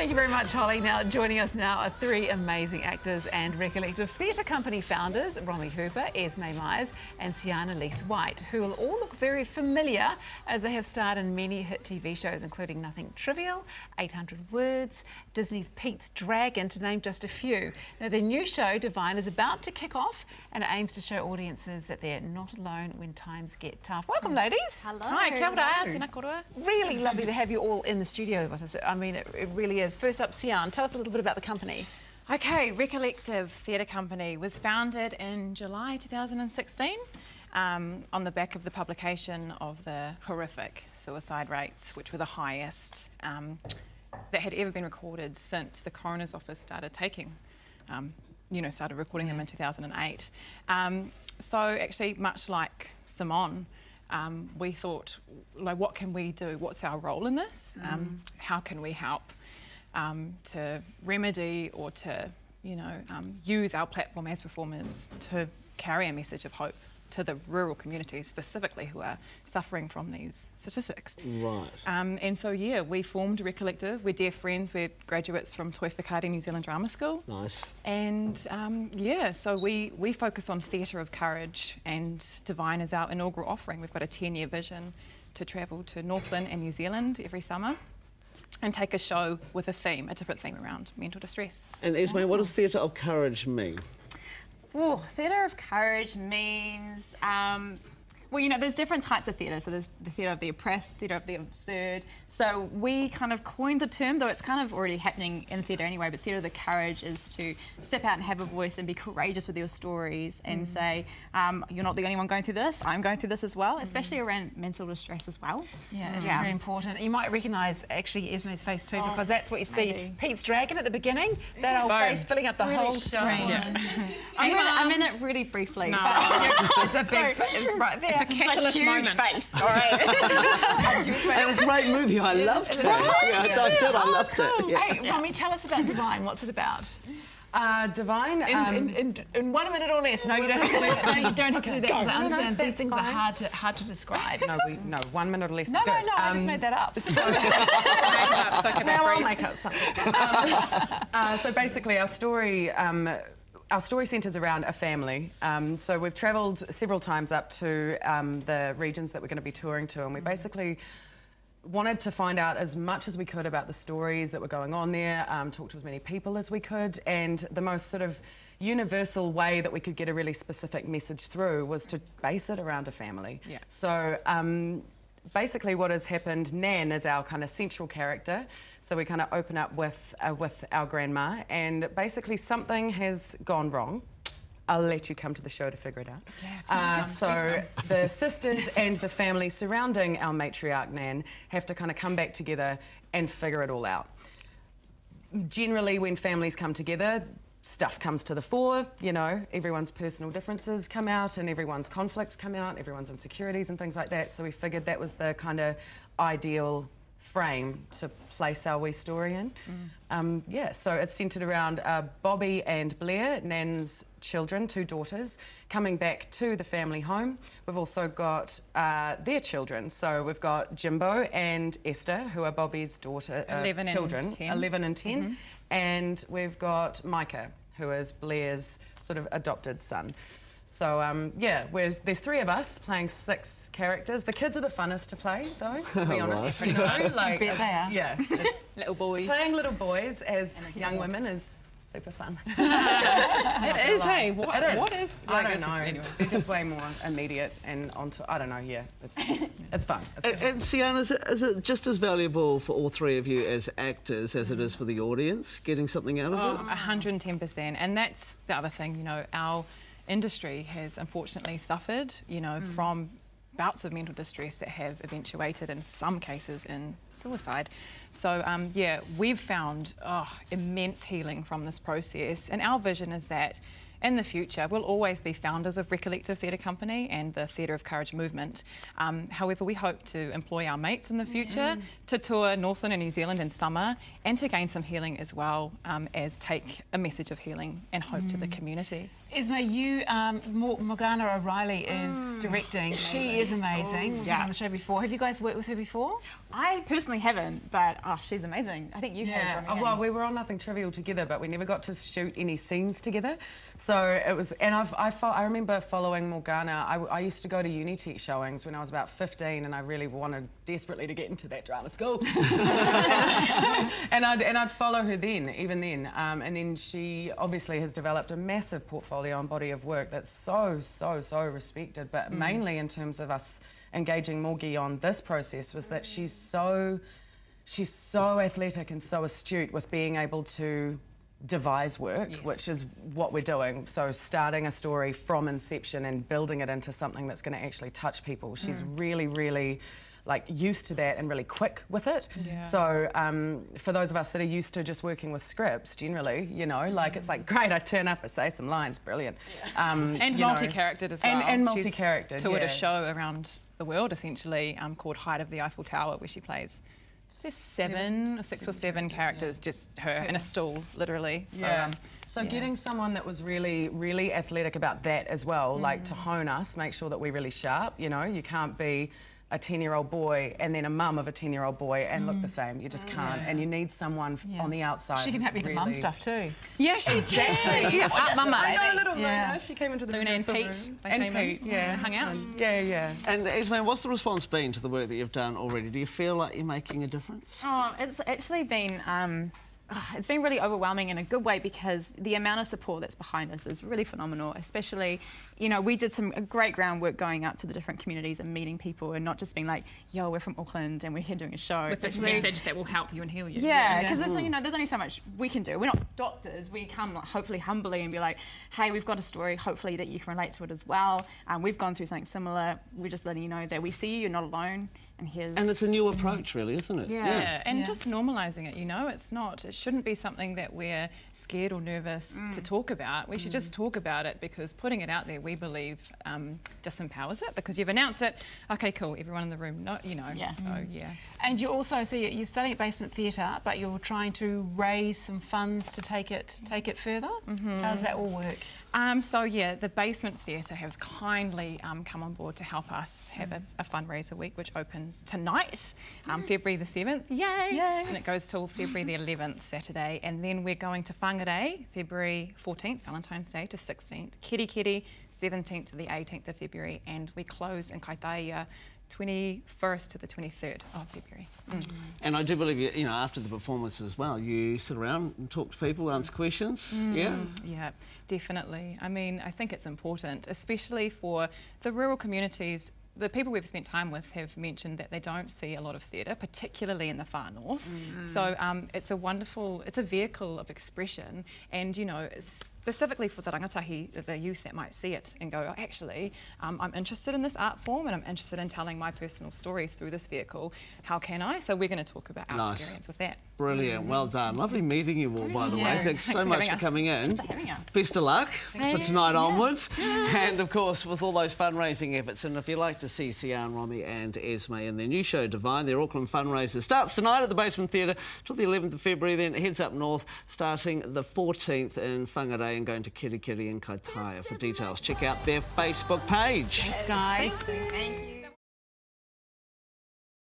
Thank you very much, Holly. Now, joining us now are three amazing actors and RECollective theatre company founders, Romy Hooper, Esmée and Cian Elyse White, who will all look very familiar as they have starred in many hit TV shows, including Nothing Trivial, 800 Words, Disney's Pete's Dragon, to name just a few. Now, their new show, DeVine, is about to kick off and it aims to show audiences that they're not alone when times get tough. Welcome, ladies. Hello. Hi, kia ora, tēnā koroa. Really lovely to have you all in the studio with us. I mean, it really is. First up, Cian, tell us a little bit about the company. Okay, RECollective Theatre Company was founded in July 2016 on the back of the publication of the horrific suicide rates, which were the highest that had ever been recorded since the coroner's office started started recording them in 2008. So actually, much like Simone, we thought, like, what can we do? What's our role in this? How can we help to remedy or to, use our platform as performers to carry a message of hope to the rural communities specifically who are suffering from these statistics. Right. And so, we formed RECollective. We're dear friends. We're graduates from Toi Whakaari New Zealand Drama School. Nice. And so we focus on theatre of courage, and DeVine is our inaugural offering. We've got a 10-year vision to travel to Northland and New Zealand every summer and take a show with a different theme around mental distress. And Esmée, what does theatre of courage mean? Well, theatre of courage means, there's different types of theatre. So there's the theatre of the oppressed, theatre of the absurd. So we kind of coined the term, though it's kind of already happening in theatre anyway, but theatre of the courage is to step out and have a voice and be courageous with your stories and say, you're not the only one going through this, I'm going through this as well, especially around mental distress as well. Yeah, it's very important. You might recognise actually Esmée's face too, because that's what you see. Maybe. Pete's Dragon at the beginning, that old face filling up the whole screen. Yeah. I'm in it really briefly. No. It's a big, it's right there. It's a catalyst moment. Face, all right. And a great movie, I loved it. I loved it. Yeah. Hey, Romy, tell us about DeVine. What's it about? DeVine, in 1 minute or less. No, you don't have to do that. No, you don't have to do that. I understand these things are hard to describe. No, 1 minute or less is No, good. I just made that up. Now I'll make up something. So basically, our story centres around a family. So we've travelled several times up to the regions that we're going to be touring to, and we basically wanted to find out as much as we could about the stories that were going on there, talk to as many people as we could, and the most sort of universal way that we could get a really specific message through was to base it around a family. Yeah. So basically what has happened, Nan is our kind of central character, so we kind of open up with our grandma, and basically something has gone wrong. I'll let you come to the show to figure it out. Yeah, so the sisters and the family surrounding our matriarch Nan have to kind of come back together and figure it all out. Generally, when families come together, stuff comes to the fore, everyone's personal differences come out and everyone's conflicts come out, everyone's insecurities and things like that. So we figured that was the kind of ideal frame to place our wee story in. So it's centred around Bobby and Blair, Nan's children, 2 daughters, coming back to the family home. We've also got their children. So we've got Jimbo and Esther, who are Bobby's daughter, 11 children, and 10. 11 and 10. And we've got Micah, who is Blair's sort of adopted son. So, there's 3 of us playing 6 characters. The kids are the funnest to play, though, to be honest. Right. I bet they are. Yeah, it's Little boys. playing little boys as young women is super fun. It is, hey? What is? I don't know. Anyway. They're just way more immediate and onto. I don't know. Yeah, it's fun. And Cian, is it just as valuable for all 3 of you as actors as it is for the audience, getting something out of it? 110%. And that's the other thing. Our industry has unfortunately suffered, from bouts of mental distress that have eventuated in some cases in suicide. So we've found immense healing from this process, and our vision is that in the future, we'll always be founders of RECollective Theatre Company and the Theatre of Courage movement. However, we hope to employ our mates in the future to tour Northland and New Zealand in summer and to gain some healing as well, as take a message of healing and hope to the communities. Esmée, you, Morgana O'Reilly is directing. She is amazing. We've been on the show before. Have you guys worked with her before? I personally haven't, but she's amazing. I think you have. Romy, Well, we were on Nothing Trivial together, but we never got to shoot any scenes together. So it was, and I remember following Morgana. I used to go to Unitech showings when I was about 15, and I really wanted desperately to get into that drama school. and I'd follow her then, even then. And then she obviously has developed a massive portfolio and body of work that's so respected, but mainly in terms of us engaging Morgie on this process was that she's so athletic and so astute with being able to devise work, which is what we're doing. So starting a story from inception and building it into something that's going to actually touch people. She's really like used to that and really quick with it. So for those of us that are used to just working with scripts generally, you know, like it's like great, I turn up, I say some lines, brilliant. And multi-charactered as well. And multi-charactered, toured a show around the world essentially, called Height of the Eiffel Tower, where she plays there's six or seven characters, just her in a stool, literally. So, getting someone that was really athletic about that as well, like to hone us, make sure that we're really sharp. You know, you can't be a 10-year-old boy and then a mum of a 10-year-old boy and look the same. You just can't. And you need someone on the outside. She can help you with the mum stuff too. Yeah, she can. She's up mama. I know, little Luna. She came into the Luna and Pete. And Pete, hung out. Yeah. And Esmée, what's the response been to the work that you've done already? Do you feel like you're making a difference? Oh, it's actually been it's been really overwhelming in a good way, because the amount of support that's behind us is really phenomenal. Especially, you know, we did some great groundwork going out to the different communities and meeting people, and not just being like, yo, we're from Auckland and we're here doing a show. With a message that will help you and heal you. Yeah, because there's, you know, there's only so much we can do. We're not doctors. We come hopefully humbly and be like, hey, we've got a story, hopefully that you can relate to it as well. We've gone through something similar. We're just letting you know that we see you, you're not alone. And it's a new approach, really, isn't it? And just normalising it, you know, it shouldn't be something that we're scared or nervous to talk about. We should just talk about it, because putting it out there, we believe, disempowers it, because you've announced it. Okay, cool, everyone in the room, you know. And you're also, so you're studying at Basement Theatre, but you're trying to raise some funds to take it further. How does that all work? The Basement Theatre have kindly come on board to help us have a fundraiser week, which opens tonight, February the 7th. Yay! And it goes till February the 11th, Saturday. And then we're going to Whangarei, February 14th, Valentine's Day, to 16th. Kiri, 17th to the 18th of February. And we close in Kaitaia 21st to the 23rd of February. And I do believe, you know, after the performance as well, you sit around and talk to people, answer questions. Yeah, definitely. I mean, I think it's important, especially for the rural communities. The people we've spent time with have mentioned that they don't see a lot of theatre, particularly in the far north. So it's a vehicle of expression, and, you know, specifically for the rangatahi, the youth that might see it and go, oh, actually, I'm interested in this art form and I'm interested in telling my personal stories through this vehicle. How can I? So we're going to talk about our experience with that. Brilliant, well done. Lovely meeting you all, by the way. Thanks so much for coming in. Thanks for having us. Best of luck for tonight onwards. And of course, with all those fundraising efforts, and if you'd like to see Cian, Romy and Esmée in their new show, DeVine, their Auckland fundraiser, starts tonight at the Basement Theatre till the 11th of February, then heads up north, starting the 14th in Whangarei and going to Kiri and Kaitaia. For details, check out their Facebook page. Thanks, guys. Thank you.